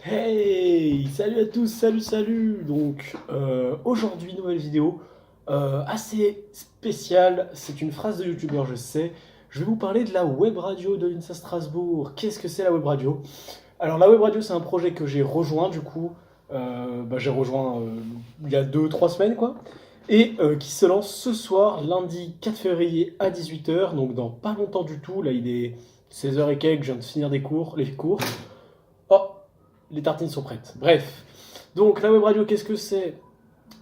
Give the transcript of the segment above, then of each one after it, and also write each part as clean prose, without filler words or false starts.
Hey, salut à tous, salut. Donc aujourd'hui nouvelle vidéo assez spéciale. C'est une phrase de youtubeur, je sais. Je vais vous parler de la web radio de l'INSA Strasbourg. Qu'est-ce que c'est la web radio? Alors la web radio c'est un projet que j'ai rejoint du coup. J'ai rejoint il y a 2 3 semaines quoi. Et qui se lance ce soir, lundi 4 février à 18 h. Donc dans pas longtemps du tout. Là il est 16 h et quelques, je viens de finir les cours. Oh, les tartines sont prêtes. Bref. Donc la web radio, qu'est-ce que c'est?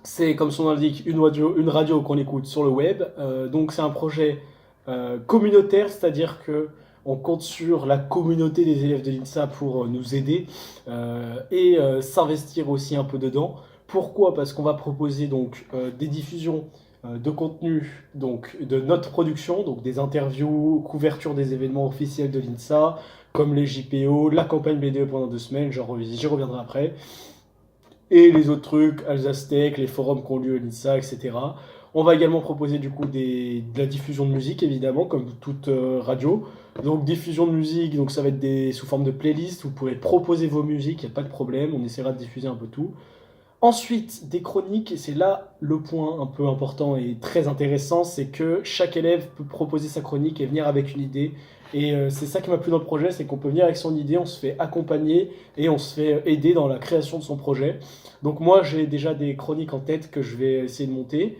C'est comme son indique une radio qu'on écoute sur le web. Donc c'est un projet communautaire, c'est-à-dire que on compte sur la communauté des élèves de l'INSA pour nous aider et s'investir aussi un peu dedans. Pourquoi? Parce qu'on va proposer donc des diffusions de contenu donc de notre production, donc des interviews, couverture des événements officiels de l'INSA, comme les JPO, la campagne BDE pendant 2 semaines, j'y reviendrai après, et les autres trucs, Alsace Tech, les forums qui ont lieu à l'INSA, etc. On va également proposer du coup de la diffusion de musique, évidemment, comme toute radio. Donc diffusion de musique, donc ça va être sous forme de playlist, vous pouvez proposer vos musiques, il n'y a pas de problème, on essaiera de diffuser un peu tout. Ensuite, des chroniques, et c'est là le point un peu important et très intéressant, c'est que chaque élève peut proposer sa chronique et venir avec une idée. Et c'est ça qui m'a plu dans le projet, c'est qu'on peut venir avec son idée, on se fait accompagner et on se fait aider dans la création de son projet. Donc moi, j'ai déjà des chroniques en tête que je vais essayer de monter.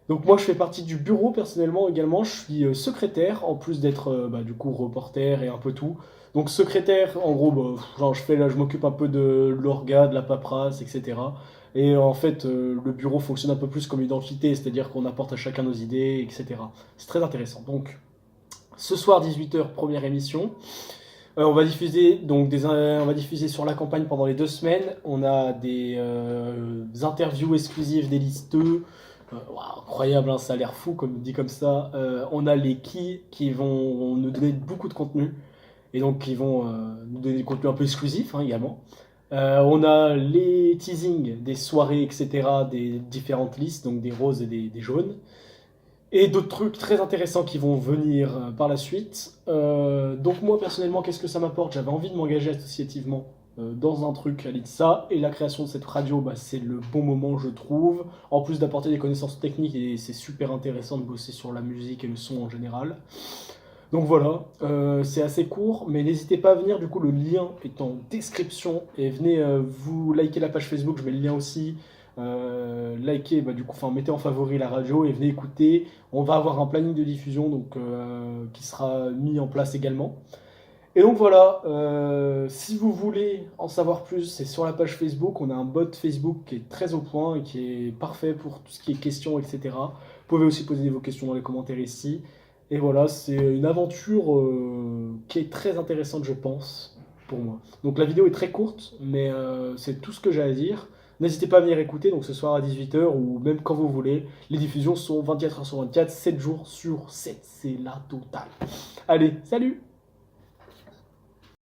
Donc moi, je fais partie du bureau personnellement également. Je suis secrétaire, en plus d'être du coup reporter et un peu tout. Donc secrétaire, en gros, genre, je m'occupe un peu de l'orga, de la paperasse, etc. Et en fait, le bureau fonctionne un peu plus comme une entité, c'est-à-dire qu'on apporte à chacun nos idées, etc. C'est très intéressant. Donc, ce soir 18 h, première émission. On va diffuser on va diffuser sur la campagne pendant les 2 semaines. On a des interviews exclusives des listeux. Waouh, incroyable, hein, ça a l'air fou comme dit comme ça. On a les qui vont nous donner beaucoup de contenu et donc qui vont nous donner du contenu un peu exclusif hein, également. On a les teasings des soirées, etc., des différentes listes, donc des roses et des jaunes. Et d'autres trucs très intéressants qui vont venir par la suite. Donc moi personnellement, qu'est-ce que ça m'apporte? J'avais envie de m'engager associativement dans un truc à l'ITSA, et la création de cette radio, c'est le bon moment je trouve. En plus d'apporter des connaissances techniques, et c'est super intéressant de bosser sur la musique et le son en général. Donc voilà, c'est assez court, mais n'hésitez pas à venir, du coup le lien est en description, et venez vous liker la page Facebook, je mets le lien aussi, likez, mettez en favori la radio et venez écouter. On va avoir un planning de diffusion donc, qui sera mis en place également. Et donc voilà, si vous voulez en savoir plus, c'est sur la page Facebook, on a un bot Facebook qui est très au point et qui est parfait pour tout ce qui est questions, etc. Vous pouvez aussi poser vos questions dans les commentaires ici. Et voilà, c'est une aventure qui est très intéressante, je pense, pour moi. Donc la vidéo est très courte, mais c'est tout ce que j'ai à dire. N'hésitez pas à venir écouter, donc ce soir à 18 h ou même quand vous voulez. Les diffusions sont 24 h sur 24, 7 jours sur 7, c'est la totale. Allez, salut!